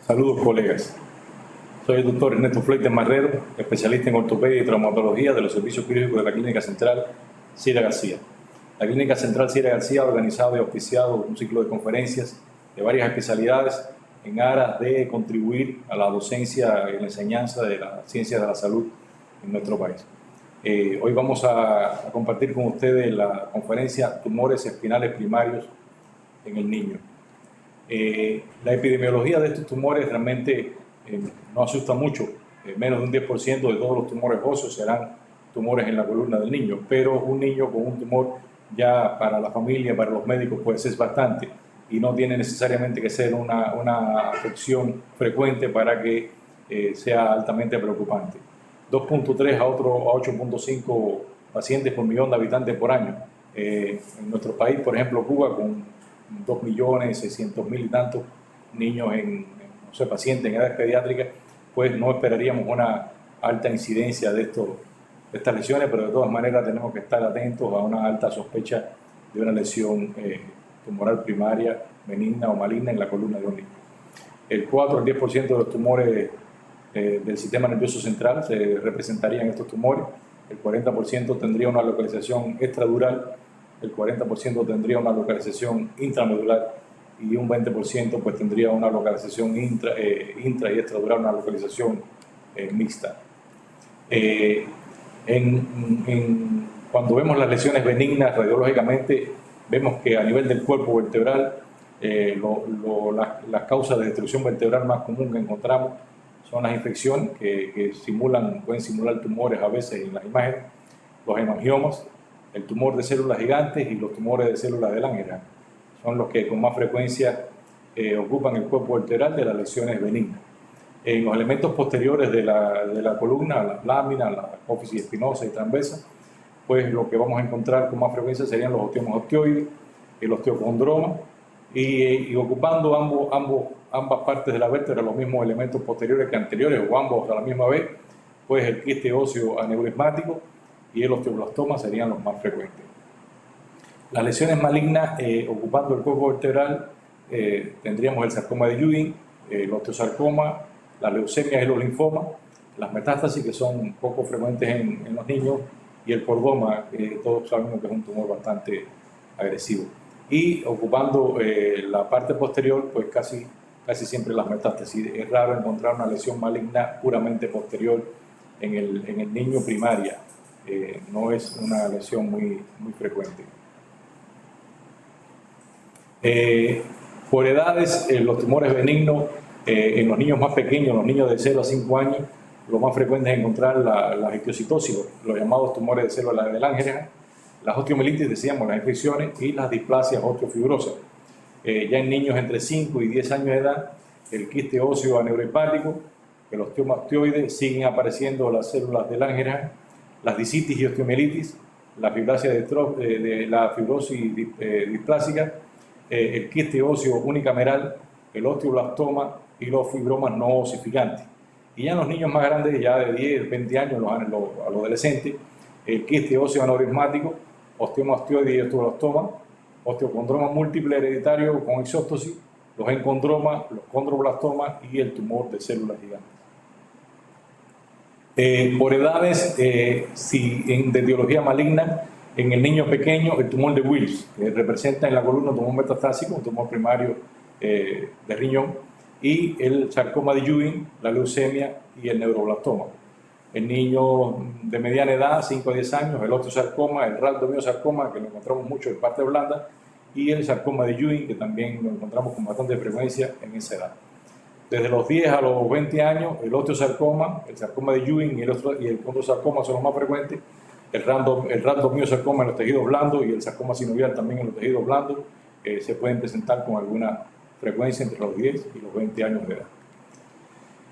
Saludos, colegas. Soy el doctor Ernesto Fleites Marrero, especialista en ortopedia y traumatología de los servicios quirúrgicos de la Clínica Central Cira García. La Clínica Central Cira García ha organizado y auspiciado un ciclo de conferencias de varias especialidades en aras de contribuir a la docencia y la enseñanza de la ciencia de la salud en nuestro país. Hoy vamos a compartir con ustedes la conferencia Tumores espinales primarios en el niño. La epidemiología de estos tumores realmente no asusta mucho. Menos de un 10% de todos los tumores óseos serán tumores en la columna del niño, pero un niño con un tumor ya para la familia, para los médicos, pues es bastante y no tiene necesariamente que ser una afección frecuente para que sea altamente preocupante. 2.3 a 8.5 pacientes por millón de habitantes por año. En nuestro país, por ejemplo, Cuba, con 2.600.000 y tantos niños pacientes en edad pediátrica, pues no esperaríamos una alta incidencia de estas lesiones, pero de todas maneras tenemos que estar atentos a una alta sospecha de una lesión tumoral primaria, benigna o maligna en la columna de un niño. El 4 al 10% de los tumores del sistema nervioso central se representarían estos tumores. El 40% tendría una localización extradural, el 40% tendría una localización intramedular y un 20% pues tendría una localización intra y extradural, una localización mixta. Cuando vemos las lesiones benignas radiológicamente, vemos que a nivel del cuerpo vertebral, las causas de destrucción vertebral más común que encontramos son las infecciones que pueden simular tumores a veces en las imágenes, los hemangiomas, el tumor de células gigantes y los tumores de células de Langerhans son los que con más frecuencia ocupan el cuerpo vertebral de las lesiones benignas. En los elementos posteriores de la columna, las láminas, la apófisis espinosa y transversa, pues lo que vamos a encontrar con más frecuencia serían los osteomas osteoides, el osteocondroma y ocupando ambas partes de la vértebra, los mismos elementos posteriores que anteriores o ambos a la misma vez, pues el quiste óseo aneurismático y el osteoblastoma serían los más frecuentes. Las lesiones malignas ocupando el cuerpo vertebral tendríamos el sarcoma de Ewing, el osteosarcoma, la leucemia y los linfomas, las metástasis que son poco frecuentes en los niños y el cordoma, todos sabemos que es un tumor bastante agresivo. Y ocupando la parte posterior, pues casi siempre las metástasis. Es raro encontrar una lesión maligna puramente posterior en el niño primaria. No es una lesión muy frecuente. Por edades, los tumores benignos en los niños más pequeños, los niños de 0 a 5 años, lo más frecuente es encontrar la histiocytosis, los llamados tumores de células de Langerhans, las osteomielitis, decíamos, las infecciones y las displasias osteofibrosas. Ya en niños entre 5 y 10 años de edad, el quiste óseo aneuropático, el osteoma osteoide, siguen apareciendo las células de Langerhans, las disitis y osteomielitis, la fibrasia de la fibrosis displásica, el quiste óseo unicameral, el osteoblastoma y los fibromas no osificantes. Y ya en los niños más grandes, ya de 10, 20 años, los adolescentes, el quiste óseo aneurismático, osteoma osteoide y osteoblastoma, osteocondroma múltiple hereditario con exóstosis, los encondromas, los condroblastomas y el tumor de células gigantes. Por edades, de etiología maligna, en el niño pequeño, el tumor de Wills, que representa en la columna un tumor metastásico, un tumor primario de riñón, y el sarcoma de Ewing, la leucemia y el neuroblastoma. El niño de mediana edad, 5 a 10 años, el osteosarcoma, el rhabdomyosarcoma, que lo encontramos mucho en parte blanda, y el sarcoma de Ewing, que también lo encontramos con bastante frecuencia en esa edad. Desde los 10 a los 20 años, el osteosarcoma, el sarcoma de Ewing y el condrosarcoma son los más frecuentes. El rhabdomyosarcoma en los tejidos blandos y el sarcoma sinovial también en los tejidos blandos se pueden presentar con alguna frecuencia entre los 10 y los 20 años de edad.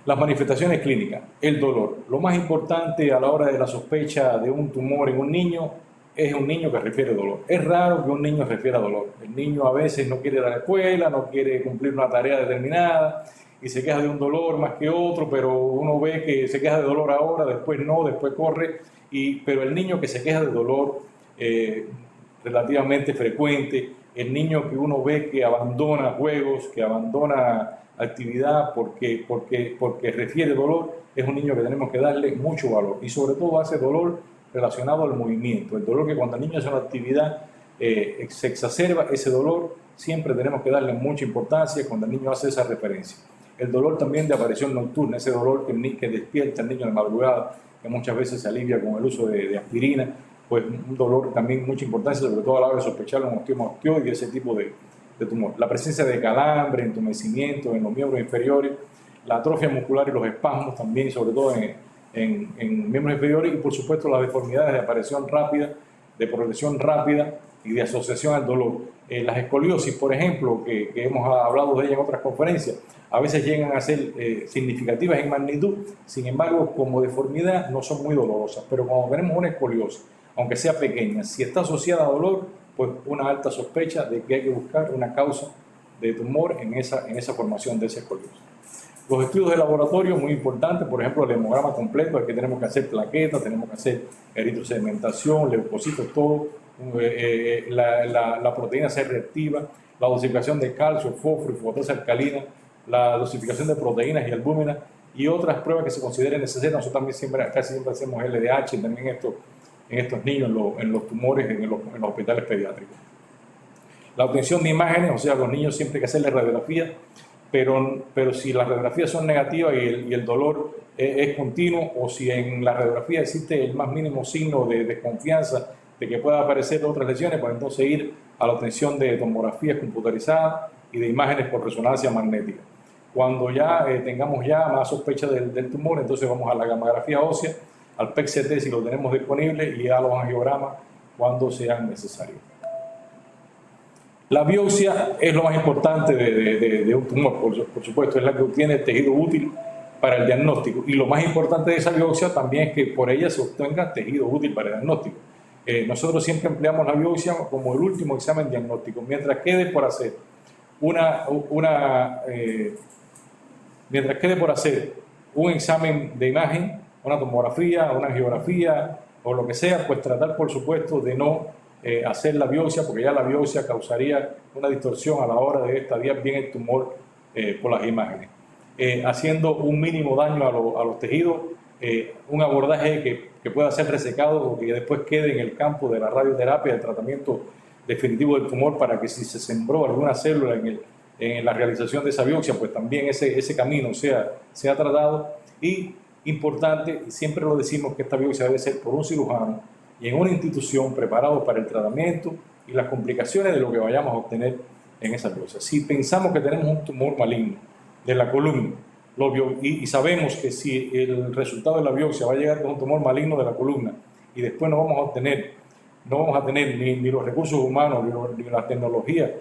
Las manifestaciones clínicas, el dolor. Lo más importante a la hora de la sospecha de un tumor en un niño es un niño que refiere dolor. Es raro que un niño refiera dolor. El niño a veces no quiere ir a la escuela, no quiere cumplir una tarea determinada y se queja de un dolor más que otro, pero uno ve que se queja de dolor ahora, después no, después corre. Pero el niño que se queja de dolor relativamente frecuente, el niño que uno ve que abandona juegos, que abandona actividad porque refiere dolor, es un niño que tenemos que darle mucho valor, y sobre todo hace dolor relacionado al movimiento. El dolor que cuando el niño hace una actividad se exacerba, ese dolor siempre tenemos que darle mucha importancia cuando el niño hace esa referencia. El dolor también de aparición nocturna, ese dolor que despierta al niño de madrugada, que muchas veces se alivia con el uso de aspirina, pues un dolor también mucha importancia, sobre todo a la hora de sospechar un osteoma osteoide y ese tipo de tumor. La presencia de calambre, entumecimiento en los miembros inferiores, la atrofia muscular y los espasmos también, sobre todo en miembros inferiores, y por supuesto las deformidades de aparición rápida, de progresión rápida y de asociación al dolor. Las escoliosis, por ejemplo, que hemos hablado de ellas en otras conferencias, a veces llegan a ser significativas en magnitud, sin embargo, como deformidad no son muy dolorosas, pero cuando tenemos una escoliosis, aunque sea pequeña, si está asociada a dolor, pues una alta sospecha de que hay que buscar una causa de tumor en esa formación de esa escoliosis. Los estudios de laboratorio, muy importantes, por ejemplo, el hemograma completo, aquí tenemos que hacer plaquetas, tenemos que hacer eritrosedimentación, leucocitos, todo, la proteína C reactiva, la dosificación de calcio, fósforo y fosfatasa alcalina, la dosificación de proteínas y albúminas y otras pruebas que se consideren necesarias. Nosotros también casi siempre hacemos LDH también en estos niños, en los tumores, en los hospitales pediátricos. La obtención de imágenes, o sea, a los niños siempre hay que hacerles radiografía, pero si las radiografías son negativas y el dolor es continuo, o si en la radiografía existe el más mínimo signo de desconfianza de que pueda aparecer otras lesiones, pues entonces ir a la obtención de tomografías computarizadas y de imágenes por resonancia magnética. Cuando ya tengamos ya más sospecha del tumor, entonces vamos a la gamografía ósea, al PET-CT si lo tenemos disponible y a los angiogramas cuando sean necesarios. La biopsia es lo más importante de un tumor, por supuesto, es la que obtiene el tejido útil para el diagnóstico, y lo más importante de esa biopsia también es que por ella se obtenga tejido útil para el diagnóstico. Nosotros siempre empleamos la biopsia como el último examen diagnóstico, mientras quede por hacer un examen de imagen, una tomografía, una angiografía o lo que sea, pues tratar por supuesto de no hacer la biopsia, porque ya la biopsia causaría una distorsión a la hora de estadiar bien el tumor por las imágenes, haciendo un mínimo daño a los tejidos, un abordaje que pueda ser resecado o que después quede en el campo de la radioterapia, del tratamiento definitivo del tumor, para que si se sembró alguna célula en la realización de esa biopsia, pues también ese camino sea tratado. Y importante, siempre lo decimos, que esta biopsia debe ser por un cirujano y en una institución preparado para el tratamiento y las complicaciones de lo que vayamos a obtener en esa biopsia. Si pensamos que tenemos un tumor maligno de la columna y sabemos que si el resultado de la biopsia va a llegar con un tumor maligno de la columna y después no vamos a tener ni los recursos humanos ni la tecnología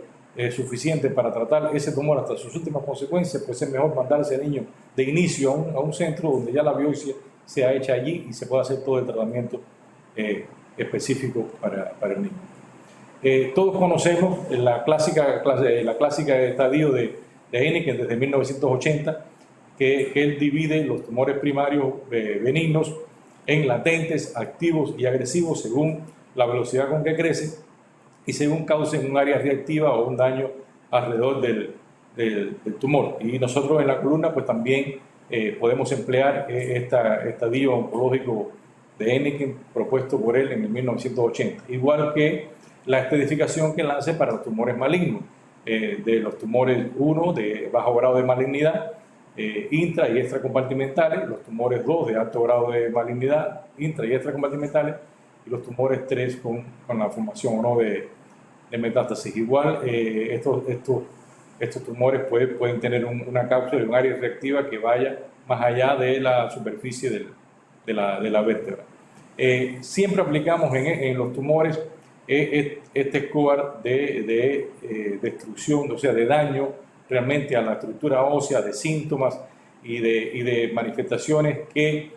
suficiente para tratar ese tumor hasta sus últimas consecuencias, pues es mejor mandar a ese niño de inicio a un centro donde ya la biopsia sea hecha allí y se pueda hacer todo el tratamiento específico para el niño. Todos conocemos la clásica estadio de Henneken desde 1980, que él divide los tumores primarios benignos en latentes, activos y agresivos según la velocidad con que crecen y según causen un área reactiva o un daño alrededor del tumor. Y nosotros en la columna pues también podemos emplear este estadio oncológico de Henneken propuesto por él en el 1980, igual que la estadificación que lance para los tumores malignos, de los tumores 1 de bajo grado de malignidad, intra y extracompartimentales, los tumores 2 de alto grado de malignidad, intra y extracompartimentales, y los tumores 3 con la formación o no de metástasis. Igual estos tumores pueden tener una cápsula y un área reactiva que vaya más allá de la superficie de la vértebra. Siempre aplicamos en los tumores este score de destrucción, o sea, de daño realmente a la estructura ósea, de síntomas y de manifestaciones que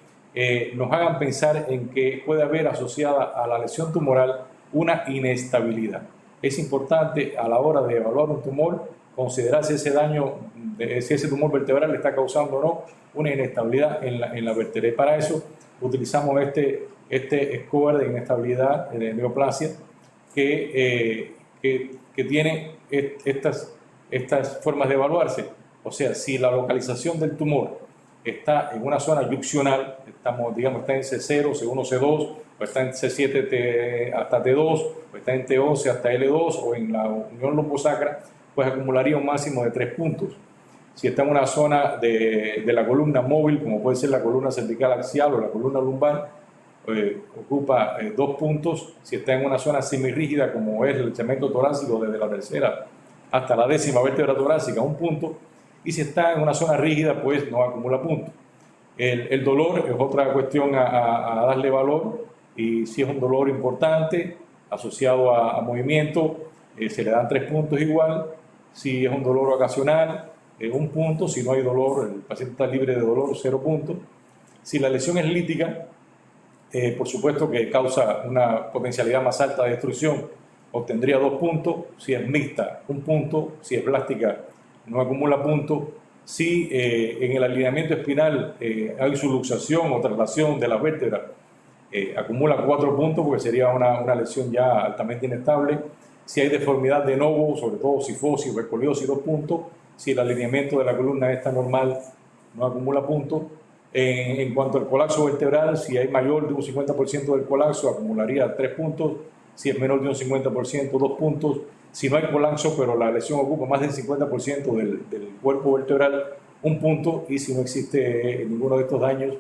nos hagan pensar en que puede haber asociada a la lesión tumoral una inestabilidad. Es importante a la hora de evaluar un tumor considerar si ese daño, si ese tumor vertebral le está causando o no una inestabilidad en la vértebra. Y para eso utilizamos este score de inestabilidad de neoplasia que que tiene estas formas de evaluarse. O sea, si la localización del tumor está en una zona yuccional, digamos, está en C0, C1, C2, o está en C7 hasta T2, o está en T11 hasta L2, o en la unión lumbosacra, pues acumularía un máximo de 3 puntos. Si está en una zona de la columna móvil, como puede ser la columna cervical axial o la columna lumbar, ocupa 2 puntos. Si está en una zona semirrígida, como es el cemento torácico desde la tercera hasta la 10ª vértebra torácica, 1 punto. Y si está en una zona rígida, pues no acumula puntos. El dolor es otra cuestión a darle valor, y si es un dolor importante asociado a movimiento, se le dan 3 puntos igual. Si es un dolor ocasional, 1 punto. Si no hay dolor, el paciente está libre de dolor, 0 puntos. Si la lesión es lítica, por supuesto que causa una potencialidad más alta de destrucción, obtendría 2 puntos. Si es mixta, 1 punto. Si es plástica, no acumula puntos. Si en el alineamiento espinal hay subluxación o traslación de las vértebras, acumula 4 puntos porque sería una lesión ya altamente inestable. Si hay deformidad de novo, sobre todo cifosis o escoliosis, 2 puntos. Si el alineamiento de la columna está normal, no acumula puntos. En cuanto al colapso vertebral, si hay mayor de un 50% del colapso, acumularía 3 puntos. Si es menor de un 50%, 2 puntos. Si no hay colapso, pero la lesión ocupa más del 50% del cuerpo vertebral, 1 punto. Y si no existe ninguno de estos daños,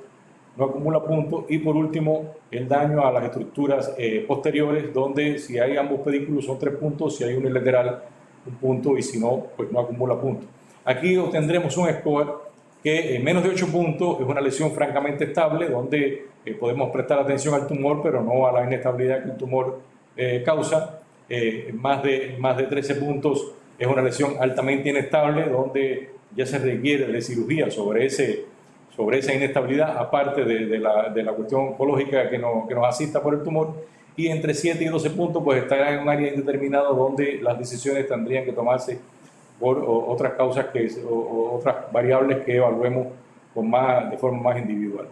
no acumula puntos. Y por último, el daño a las estructuras posteriores, donde si hay ambos pedículos son 3 puntos, si hay unilateral, 1 punto, y si no, pues no acumula puntos. Aquí obtendremos un score que en menos de 8 puntos es una lesión francamente estable, donde podemos prestar atención al tumor, pero no a la inestabilidad que el tumor causa. Más de 13 puntos es una lesión altamente inestable, donde ya se requiere de cirugía sobre esa inestabilidad, aparte de la cuestión oncológica que nos asista por el tumor. Y entre 7 y 12 puntos pues estará en un área indeterminada, donde las decisiones tendrían que tomarse por otras causas o otras variables que evaluemos de forma más individual.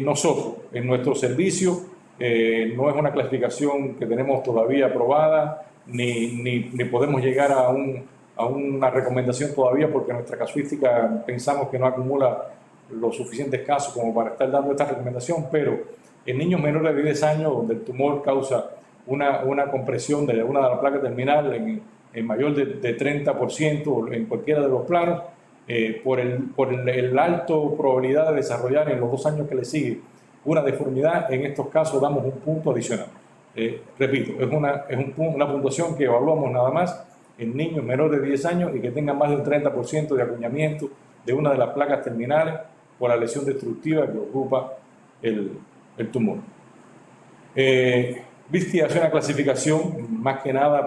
Nosotros, en nuestro servicio, no es una clasificación que tenemos todavía aprobada, ni podemos llegar a una recomendación todavía, porque nuestra casuística pensamos que no acumula los suficientes casos como para estar dando esta recomendación, pero en niños menores de 10 años, donde el tumor causa una compresión de una de las placas terminal en mayor de 30% en cualquiera de los planos, por el alto probabilidad de desarrollar en los 2 años que le sigue una deformidad, en estos casos damos 1 punto adicional. Repito, es una puntuación que evaluamos nada más en niños menores de 10 años y que tengan más de un 30% de acuñamiento de una de las placas terminales por la lesión destructiva que ocupa el tumor. Viste hace una clasificación más que nada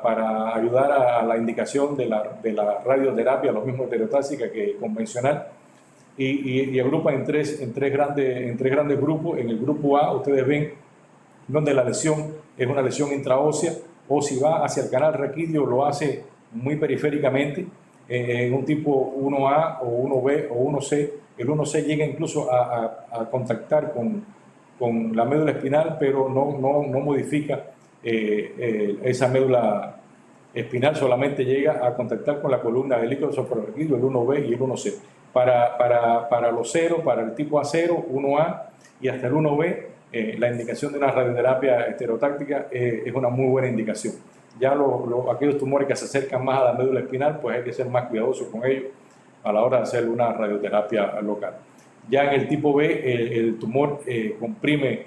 para ayudar a la indicación de la radioterapia, lo mismo estereotáxica que convencional, y agrupa en tres grandes grupos. En el grupo A ustedes ven donde la lesión es una lesión intraósea, o si va hacia el canal raquídeo lo hace muy periféricamente, en un tipo 1A o 1B o 1C. El 1C llega incluso a contactar con la médula espinal, pero no modifica esa médula espinal, solamente llega a contactar con la columna del líquido suprarraquídeo, el 1B y el 1C. Para los 0, para el tipo A0, 1A y hasta el 1B, la indicación de una radioterapia estereotáctica es una muy buena indicación. Ya aquellos tumores que se acercan más a la médula espinal, pues hay que ser más cuidadosos con ellos a la hora de hacer una radioterapia local. Ya en el tipo B, el tumor comprime,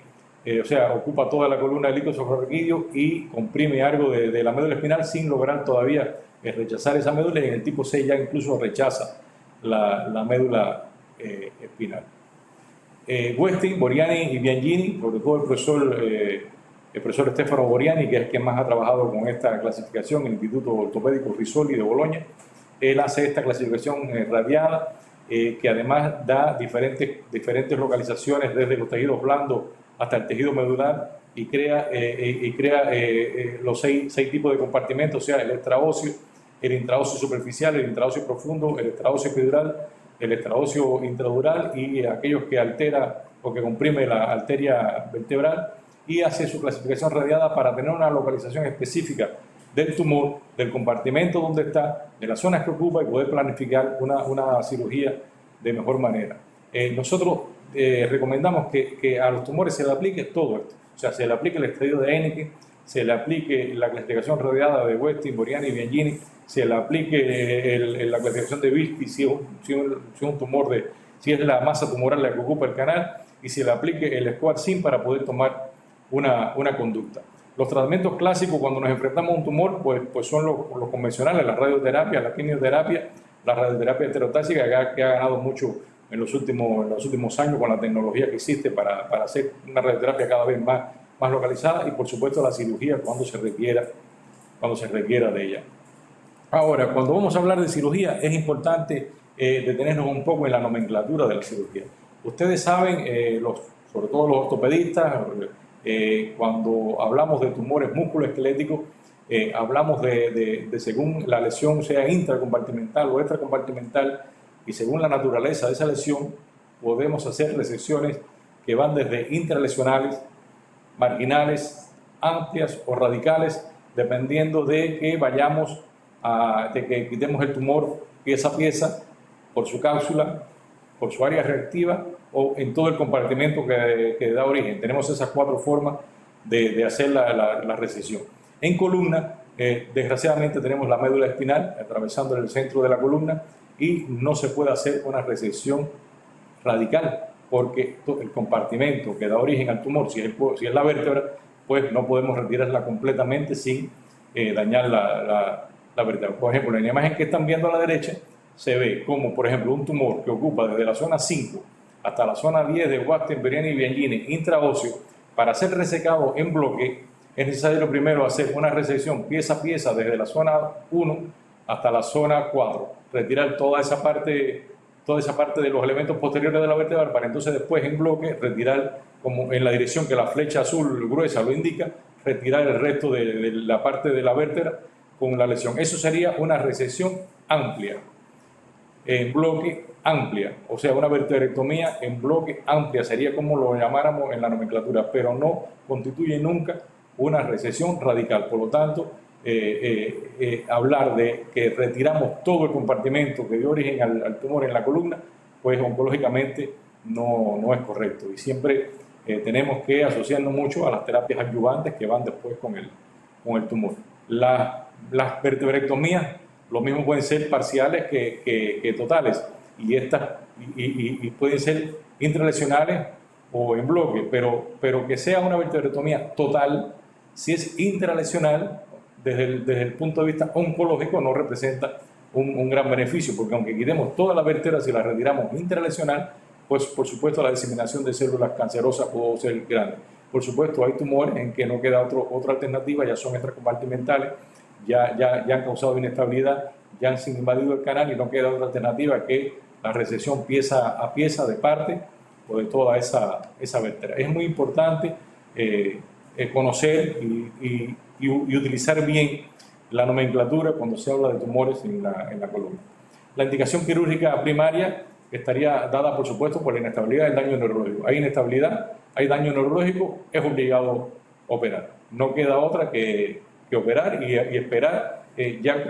o sea, ocupa toda la columna del líquido suprarraquídeo y comprime algo de la médula espinal sin lograr todavía rechazar esa médula, y en el tipo C ya incluso rechaza la médula espinal. Westing, Boriani y Biangini, sobre todo el profesor Stefano Boriani, que es quien más ha trabajado con esta clasificación en el Instituto Ortopédico Rizzoli de Bolonia. Él hace esta clasificación radiada, que además da diferentes localizaciones desde los tejidos blandos hasta el tejido medular, y crea los seis tipos de compartimentos, o sea, el extraóseo, el intraóseo superficial, el intraóseo profundo, el extraóseo epidural, el extraóseo intradural y aquellos que altera o que comprime la arteria vertebral, y hace su clasificación radiada para tener una localización específica del tumor, del compartimento donde está, de las zonas que ocupa y poder planificar una cirugía de mejor manera. Nosotros recomendamos que a los tumores se le aplique todo esto, o sea, se le aplique el estadio de Henneken, se le aplique la clasificación rodeada de Westin, Boriani y Bianchini, se le aplique la clasificación de Bisky si es un tumor si es la masa tumoral la que ocupa el canal, y se le aplique el squad SIM para poder tomar una conducta. Los tratamientos clásicos cuando nos enfrentamos a un tumor pues son los convencionales, la radioterapia, la quimioterapia, la radioterapia heterotáxica que ha ganado mucho en los últimos años con la tecnología que existe para hacer una radioterapia cada vez más localizada, y por supuesto la cirugía cuando se requiera de ella. Ahora, cuando vamos a hablar de cirugía es importante detenernos un poco en la nomenclatura de la cirugía. Ustedes saben, sobre todo los ortopedistas, cuando hablamos de tumores musculoesqueléticos, hablamos de según la lesión sea intracompartimental o extracompartimental, y según la naturaleza de esa lesión, podemos hacer resecciones que van desde intralesionales, marginales, amplias o radicales, dependiendo de que de que quitemos el tumor pieza a pieza, por su cápsula, por su área reactiva o en todo el compartimento que da origen. Tenemos esas 4 formas de hacer la resección. En columna, desgraciadamente tenemos la médula espinal atravesando el centro de la columna y no se puede hacer una resección radical porque el compartimento que da origen al tumor, si es la vértebra, pues no podemos retirarla completamente sin dañar la vértebra. Por ejemplo, en la imagen que están viendo a la derecha, se ve como, por ejemplo, un tumor que ocupa desde la zona 5 hasta la zona 10 de Westin, Boriani y Bianchini intraóseo. Para ser resecado en bloque, es necesario primero hacer una resección pieza a pieza desde la zona 1 hasta la zona 4, retirar toda esa parte de los elementos posteriores de la vértebra, para entonces después en bloque retirar, como en la dirección que la flecha azul gruesa lo indica, retirar el resto de la parte de la vértebra con la lesión. Eso sería una resección amplia, en bloque amplia, o sea, una vertebrectomía en bloque amplia, sería como lo llamáramos en la nomenclatura, pero no constituye nunca una resección radical. Por lo tanto, hablar de que retiramos todo el compartimento que dio origen al tumor en la columna, pues oncológicamente no es correcto, y siempre tenemos que asociarnos mucho a las terapias adyuvantes que van después con el tumor. Las vertebrectomías, lo mismo pueden ser parciales que totales, y pueden ser intralesionales o en bloque, pero que sea una vertebrectomía total, si es intralesional, desde el punto de vista oncológico no representa un gran beneficio, porque aunque quitemos todas las vértebras y las retiramos intralesional, pues por supuesto la diseminación de células cancerosas puede ser grande. Por supuesto hay tumores en que no queda otra alternativa, ya son extracompartimentales, ya han causado inestabilidad, ya han invadido el canal y no queda otra alternativa que la resección pieza a pieza de parte o de toda esa vértebra. Es muy importante conocer y utilizar bien la nomenclatura cuando se habla de tumores en la columna. La indicación quirúrgica primaria estaría dada, por supuesto, por la inestabilidad del daño neurológico. Hay inestabilidad, hay daño neurológico, es obligado operar. No queda otra que operar y esperar, ya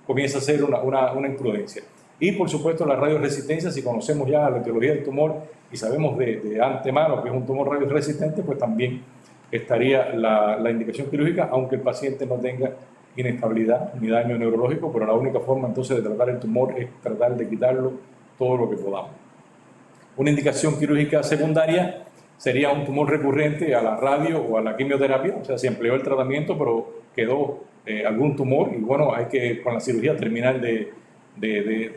comienza a ser una imprudencia. Y, por supuesto, la radioresistencia, si conocemos ya la etiología del tumor y sabemos de antemano que es un tumor radioresistente, pues también estaría la indicación quirúrgica, aunque el paciente no tenga inestabilidad ni daño neurológico, pero la única forma entonces de tratar el tumor es tratar de quitarlo todo lo que podamos. Una indicación quirúrgica secundaria sería un tumor recurrente a la radio o a la quimioterapia, o sea, se empleó el tratamiento pero quedó algún tumor, y bueno, hay que con la cirugía terminar de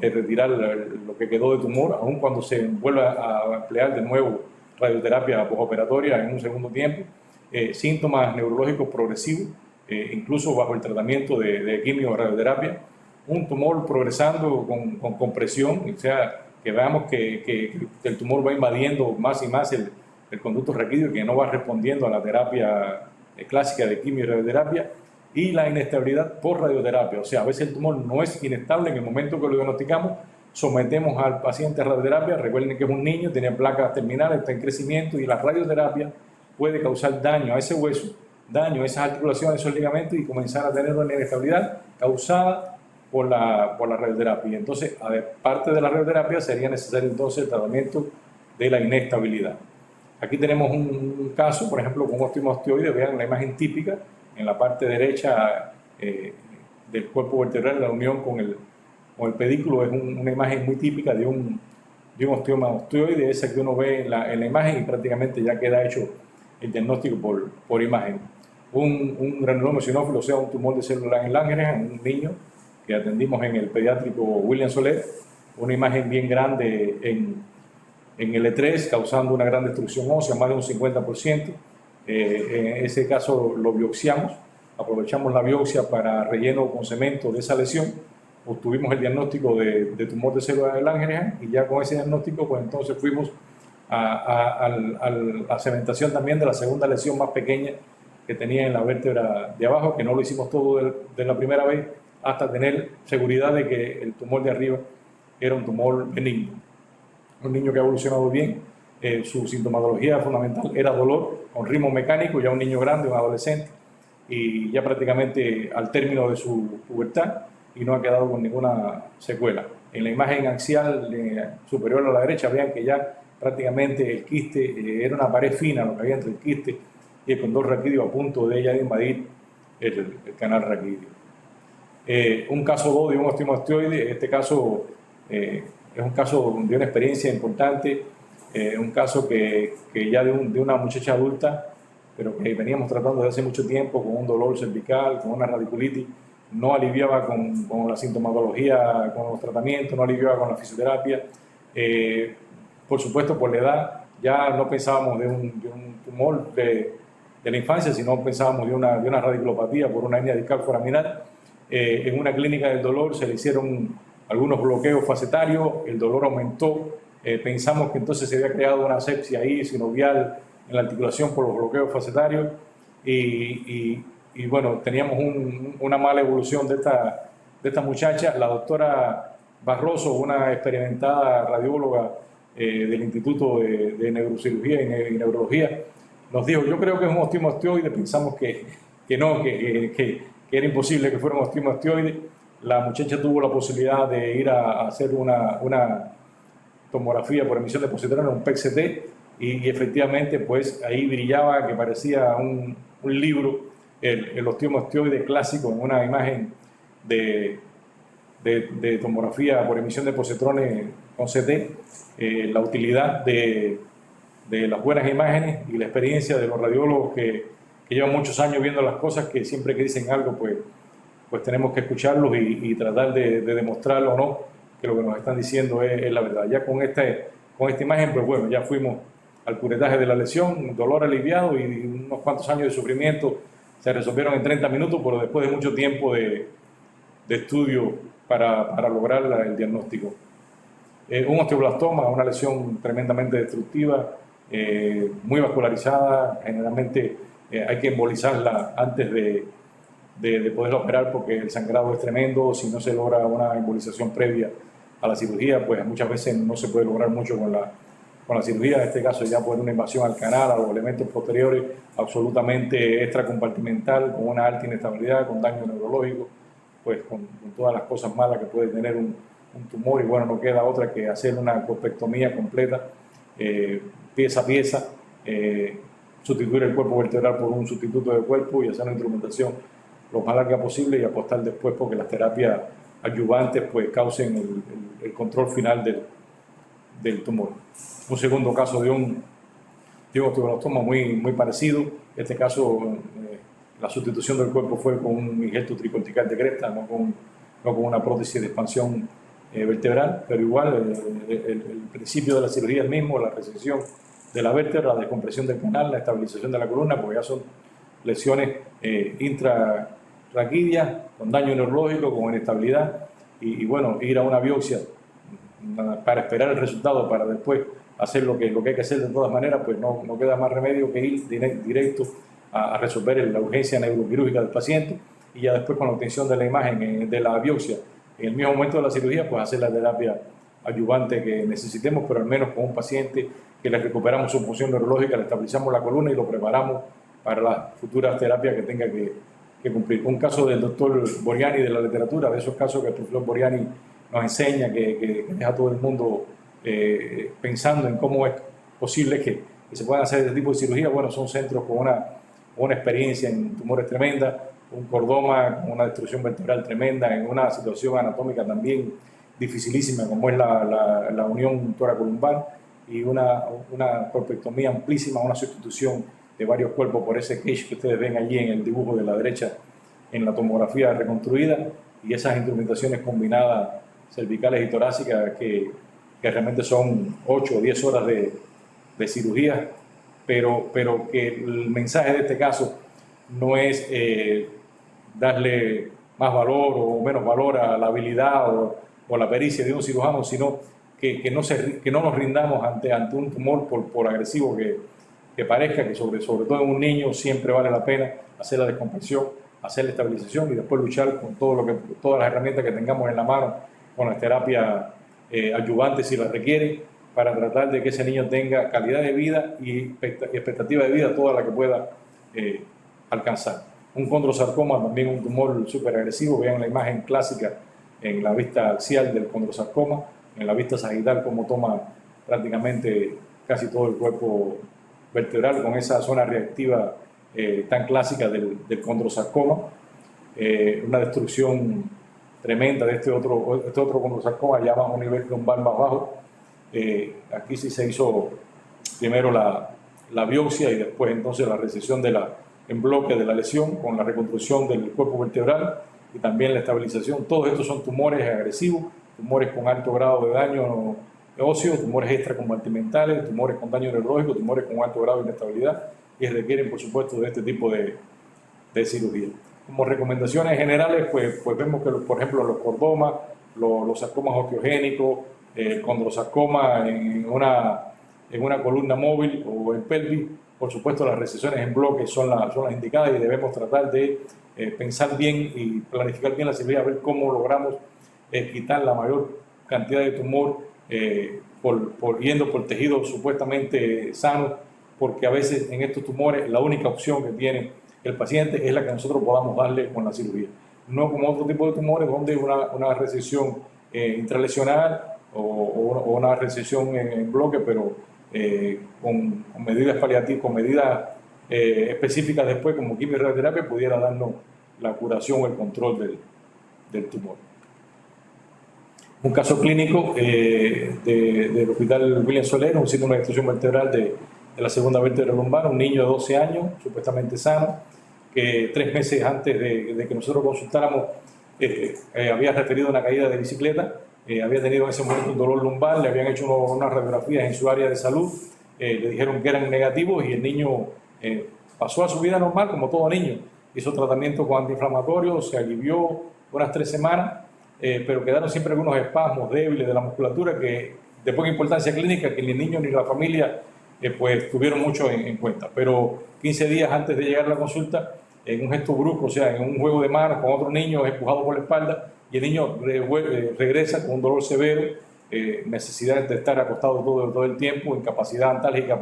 retirar lo que quedó de tumor, aun cuando se vuelva a emplear de nuevo radioterapia postoperatoria en un segundo tiempo. Síntomas neurológicos progresivos, incluso bajo el tratamiento de quimio o radioterapia, un tumor progresando con compresión, o sea, que veamos que el tumor va invadiendo más y más el conducto raquídeo y que no va respondiendo a la terapia clásica de quimio y radioterapia, y la inestabilidad por radioterapia, o sea, a veces el tumor no es inestable en el momento que lo diagnosticamos, sometemos al paciente a radioterapia, recuerden que es un niño, tiene placas terminales, está en crecimiento, y la radioterapia puede causar daño a ese hueso, daño a esas articulaciones, esos ligamentos, y comenzar a tener una inestabilidad causada por la radioterapia. Entonces, aparte de la radioterapia, sería necesario entonces el tratamiento de la inestabilidad. Aquí tenemos un caso, por ejemplo, con osteomastoide. Vean la imagen típica en la parte derecha del cuerpo vertebral, la unión con el pedículo. Es una imagen muy típica de un osteomastoide, esa que uno ve en la imagen, y prácticamente ya queda hecho el diagnóstico por imagen. Un granuloma eosinófilo, o sea, un tumor de células en Langerhans, un niño que atendimos en el pediátrico William Soler, una imagen bien grande en L3, causando una gran destrucción ósea, más de un 50%. En ese caso lo biopsiamos, aprovechamos la biopsia para relleno con cemento de esa lesión, obtuvimos el diagnóstico de tumor de células de Langerhans, y ya con ese diagnóstico pues entonces fuimos a la cementación también de la segunda lesión más pequeña que tenía en la vértebra de abajo, que no lo hicimos todo de la primera vez, hasta tener seguridad de que el tumor de arriba era un tumor benigno. Un niño que ha evolucionado bien, su sintomatología fundamental era dolor con ritmo mecánico, ya un niño grande, un adolescente, y ya prácticamente al término de su pubertad, y no ha quedado con ninguna secuela. En la imagen axial superior a la derecha, vean que ya prácticamente el quiste era una pared fina, lo que había entre el quiste y el condón raquídeo, a punto de ella de invadir el canal raquídeo. Un caso 2 de un osteomastoide. Este caso es un caso de una experiencia importante, un caso que ya de una muchacha adulta, pero que veníamos tratando desde hace mucho tiempo, con un dolor cervical, con una radiculitis. No aliviaba con la sintomatología, con los tratamientos, no aliviaba con la fisioterapia. Por supuesto, por la edad, ya no pensábamos de un tumor de la infancia, sino pensábamos de una radiculopatía por una hernia discal foraminal. En una clínica del dolor se le hicieron algunos bloqueos facetarios, el dolor aumentó, pensamos que entonces se había creado una asepsia ahí sinovial en la articulación por los bloqueos facetarios, y bueno, teníamos una mala evolución de esta muchacha. La doctora Barroso, una experimentada radióloga del Instituto de Neurocirugía y Neurología, nos dijo: yo creo que es un osteomastoide. Pensamos que era imposible que fuera un osteomastoide. La muchacha tuvo la posibilidad de ir a hacer una tomografía por emisión de positrón, un PET-CT, y efectivamente pues ahí brillaba, que parecía un libro, el osteomastoide clásico, en una imagen de tomografía por emisión de positrones con CT. La utilidad de las buenas imágenes y la experiencia de los radiólogos que llevan muchos años viendo las cosas, que siempre que dicen algo pues tenemos que escucharlos y tratar de demostrarlo o no, que lo que nos están diciendo es la verdad. Ya con esta imagen, pues bueno, ya fuimos al curetaje de la lesión, dolor aliviado y unos cuantos años de sufrimiento se resolvieron en 30 minutos, pero después de mucho tiempo de estudio para lograr el diagnóstico. Un osteoblastoma, una lesión tremendamente destructiva, muy vascularizada. Generalmente hay que embolizarla antes de poderla operar, porque el sangrado es tremendo. Si no se logra una embolización previa a la cirugía, pues muchas veces no se puede lograr mucho con la cirugía. En este caso ya por una invasión al canal, a los elementos posteriores, absolutamente extracompartimental, con una alta inestabilidad, con daño neurológico, pues con todas las cosas malas que puede tener un tumor. Y bueno, no queda otra que hacer una corpectomía completa, pieza a pieza, sustituir el cuerpo vertebral por un sustituto de cuerpo y hacer una instrumentación lo más larga posible, y apostar después porque las terapias adyuvantes pues causen el control final del tumor. Un segundo caso de un osteoblastoma muy parecido. En este caso la sustitución del cuerpo fue con un injerto tricortical de cresta, no con una prótesis de expansión vertebral, pero igual el principio de la cirugía es el mismo: la resección de la vértebra, la descompresión del canal, la estabilización de la columna, porque ya son lesiones intrarraquídeas con daño neurológico, con inestabilidad, y bueno, ir a una biopsia para esperar el resultado para después hacer lo que hay que hacer de todas maneras, pues no queda más remedio que ir directo a resolver la urgencia neuroquirúrgica del paciente, y ya después, con la obtención de la imagen de la biopsia en el mismo momento de la cirugía, pues hacer la terapia adyuvante que necesitemos, pero al menos con un paciente que le recuperamos su función neurológica, le estabilizamos la columna y lo preparamos para las futuras terapias que tenga que cumplir. Un caso del doctor Boriani de la literatura, de esos casos que el profesor Boriani nos enseña, que deja a todo el mundo pensando en cómo es posible que se puedan hacer este tipo de cirugía. Bueno, son centros con una experiencia en tumores tremenda, un cordoma con una destrucción vertebral tremenda, en una situación anatómica también dificilísima como es la unión toracolumbar, y una corpectomía amplísima, una sustitución de varios cuerpos por ese cage que ustedes ven allí en el dibujo de la derecha en la tomografía reconstruida, y esas instrumentaciones combinadas cervicales y torácicas que realmente son 8 o 10 horas de cirugía, pero que el mensaje de este caso no es darle más valor o menos valor a la habilidad o la pericia de un cirujano, sino que no nos rindamos ante un tumor por agresivo que parezca, que sobre todo en un niño siempre vale la pena hacer la descompresión, hacer la estabilización y después luchar con todas las herramientas que tengamos en la mano, con las terapias ayudantes si las requiere, para tratar de que ese niño tenga calidad de vida y expectativa de vida toda la que pueda alcanzar. Un condrosarcoma, también un tumor súper agresivo. Vean la imagen clásica en la vista axial del condrosarcoma, en la vista sagital como toma prácticamente casi todo el cuerpo vertebral, con esa zona reactiva tan clásica del condrosarcoma. Una destrucción tremenda de este otro condrosarcoma ya a un nivel lumbar más bajo. Aquí sí se hizo primero la biopsia y después entonces la resección en bloque de la lesión con la reconstrucción del cuerpo vertebral y también la estabilización. Todos estos son tumores agresivos, tumores con alto grado de daño óseo, tumores extracompartimentales, tumores con daño neurológico, tumores con alto grado de inestabilidad, y requieren por supuesto de este tipo de cirugía. Como recomendaciones generales, pues vemos que por ejemplo los cordomas, los sarcomas osteogénicos, el condrosarcoma en una columna móvil o en pelvis, por supuesto las recesiones en bloque son las indicadas, y debemos tratar de pensar bien y planificar bien la cirugía, a ver cómo logramos quitar la mayor cantidad de tumor yendo por tejidos supuestamente sanos, porque a veces en estos tumores la única opción que tiene el paciente es la que nosotros podamos darle con la cirugía. No como otro tipo de tumores donde una resección intralesional o una resección en bloque, pero con medidas paliativas, con medidas específicas después, como quimioterapia, pudiera darnos la curación o el control del tumor. Un caso clínico del Hospital William Soler, un síndrome de destrucción vertebral de la segunda vértebra lumbar, un niño de 12 años, supuestamente sano, que 3 meses antes de que nosotros consultáramos había referido una caída de bicicleta, había tenido en ese momento un dolor lumbar, le habían hecho unas radiografías en su área de salud, le dijeron que eran negativos y el niño pasó a su vida normal como todo niño. Hizo tratamiento con antiinflamatorios, se alivió unas 3 semanas, pero quedaron siempre algunos espasmos débiles de la musculatura que de poca importancia clínica, que ni el niño ni la familia pues tuvieron mucho en cuenta. Pero 15 días antes de llegar a la consulta, en un gesto brusco, o sea, en un juego de manos con otro niño, es empujado por la espalda, y el niño regresa con un dolor severo, necesidad de estar acostado todo el tiempo, incapacidad antálgica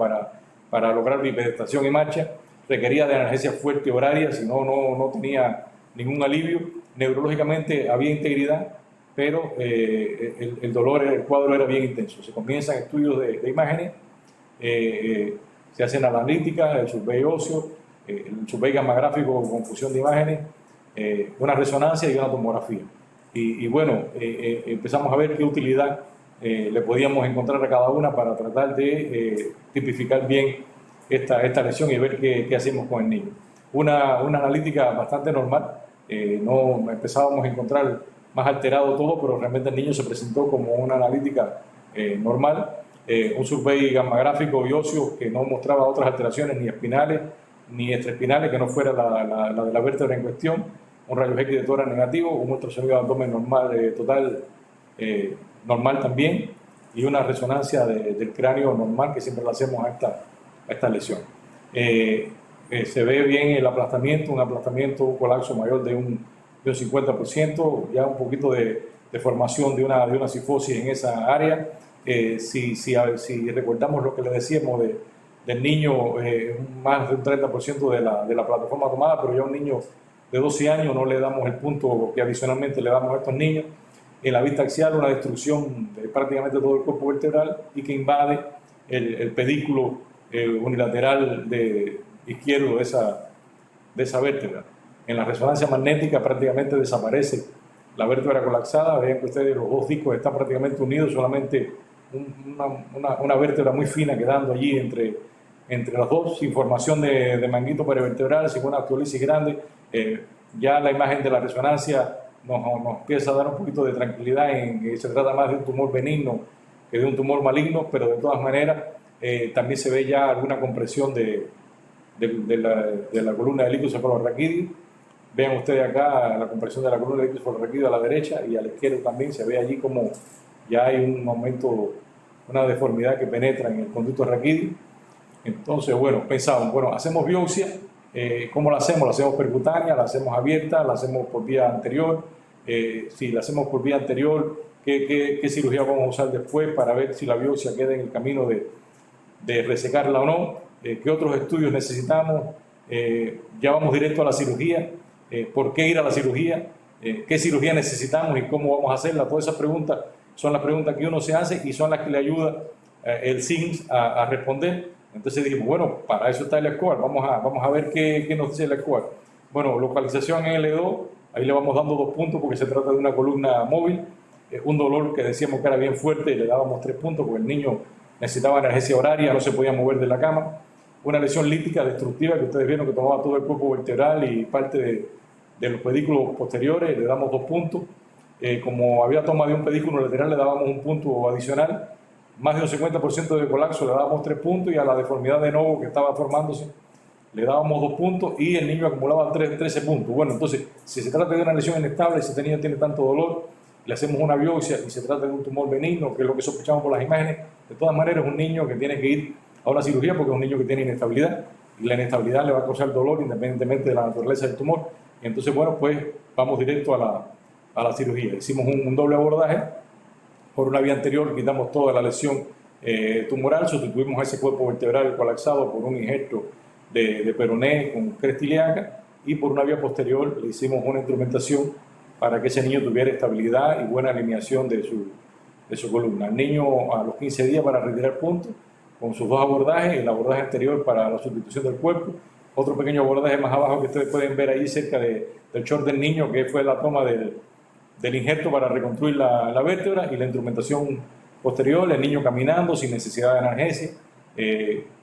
para lograr bipedestación y marcha, requería de analgesia fuerte horaria, si no tenía ningún alivio. Neurológicamente había integridad, pero el dolor, el cuadro era bien intenso. Se comienzan estudios de imágenes, se hacen analíticas, el survey óseo, el survey gamagráfico con fusión de imágenes, una resonancia y una tomografía. Y bueno, empezamos a ver qué utilidad le podíamos encontrar a cada una para tratar de tipificar bien esta lesión y ver qué hacemos con el niño. Una analítica bastante normal, no empezábamos a encontrar más alterado todo, pero realmente el niño se presentó como una analítica normal, un survey gamagráfico y óseo que no mostraba otras alteraciones ni espinales ni extraespinales que no fuera la de la vértebra en cuestión, un rayo X de tórax negativo, un ultrasonido de abdomen normal, total normal también, y una resonancia del cráneo normal que siempre le hacemos a esta lesión. Se ve bien el aplastamiento, un colapso mayor de un 50%, ya un poquito de formación de una cifosis en esa área. Si recordamos lo que le decíamos de del niño, más de un 30% de la plataforma tomada, pero ya un niño de 12 años no le damos el punto que adicionalmente le damos a estos niños. En la vista axial, una destrucción de prácticamente todo el cuerpo vertebral y que invade el pedículo unilateral izquierdo de esa vértebra. En la resonancia magnética prácticamente desaparece la vértebra colapsada. Vean que ustedes los dos discos están prácticamente unidos, solamente una vértebra muy fina quedando allí entre los dos, sin formación de manguito perivertebral, sin una autólisis grande. Ya la imagen de la resonancia nos empieza a dar un poquito de tranquilidad en que se trata más de un tumor benigno que de un tumor maligno, pero de todas maneras también se ve ya alguna compresión de la columna del ictus cefalorraquídeo. Vean ustedes acá la compresión de la columna del ictus cefalorraquídeo a la derecha, y a la izquierda también se ve allí como ya hay un aumento, una deformidad que penetra en el conducto raquídeo. Entonces, bueno, pensamos, bueno, hacemos biopsia. ¿Cómo la hacemos? ¿La hacemos percutánea? ¿La hacemos abierta? ¿La hacemos por vía anterior? Si la hacemos por vía anterior, ¿qué cirugía vamos a usar después para ver si la biopsia queda en el camino de resecarla o no? ¿Qué otros estudios necesitamos? Ya vamos directo a la cirugía. ¿Por qué ir a la cirugía? ¿Qué cirugía necesitamos y cómo vamos a hacerla? Todas esas preguntas son las preguntas que uno se hace y son las que le ayuda el SIMS a responder. Entonces dijimos, bueno, para eso está el score, vamos a ver qué nos dice el score. Bueno, localización en L2, ahí le vamos dando 2 puntos porque se trata de una columna móvil. Un dolor que decíamos que era bien fuerte, le dábamos 3 puntos porque el niño necesitaba analgesia horaria, no se podía mover de la cama. Una lesión lítica destructiva que ustedes vieron que tomaba todo el cuerpo vertebral y parte de los pedículos posteriores, le damos 2 puntos. Como había toma de un pedículo lateral, le dábamos 1 punto adicional. Más de un 50% de colapso, le dábamos 3 puntos, y a la deformidad de novo que estaba formándose le dábamos 2 puntos, y el niño acumulaba 13 puntos. Bueno, entonces, si se trata de una lesión inestable, si este niño tiene tanto dolor, le hacemos una biopsia y se trata de un tumor benigno, que es lo que sospechamos por las imágenes, de todas maneras es un niño que tiene que ir a una cirugía porque es un niño que tiene inestabilidad, y la inestabilidad le va a causar dolor independientemente de la naturaleza del tumor. Y entonces, bueno, pues vamos directo a la cirugía. Hicimos un doble abordaje. Por una vía anterior quitamos toda la lesión tumoral, sustituimos ese cuerpo vertebral colapsado por un injerto de peroné con cresta ilíaca, y por una vía posterior le hicimos una instrumentación para que ese niño tuviera estabilidad y buena alineación de su columna. El niño a los 15 días para retirar puntos, con sus 2 abordajes, el abordaje anterior para la sustitución del cuerpo, otro pequeño abordaje más abajo que ustedes pueden ver ahí cerca del short del niño, que fue la toma del injerto para reconstruir la vértebra, y la instrumentación posterior, el niño caminando sin necesidad de analgesia,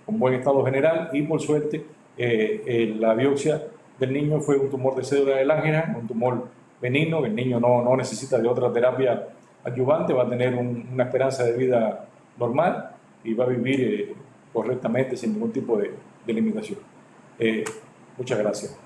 con buen estado general, y por suerte la biopsia del niño fue un tumor de cédula de Langerhans, un tumor benigno, que el niño no necesita de otra terapia adyuvante, va a tener una esperanza de vida normal y va a vivir correctamente sin ningún tipo de limitación. Muchas gracias.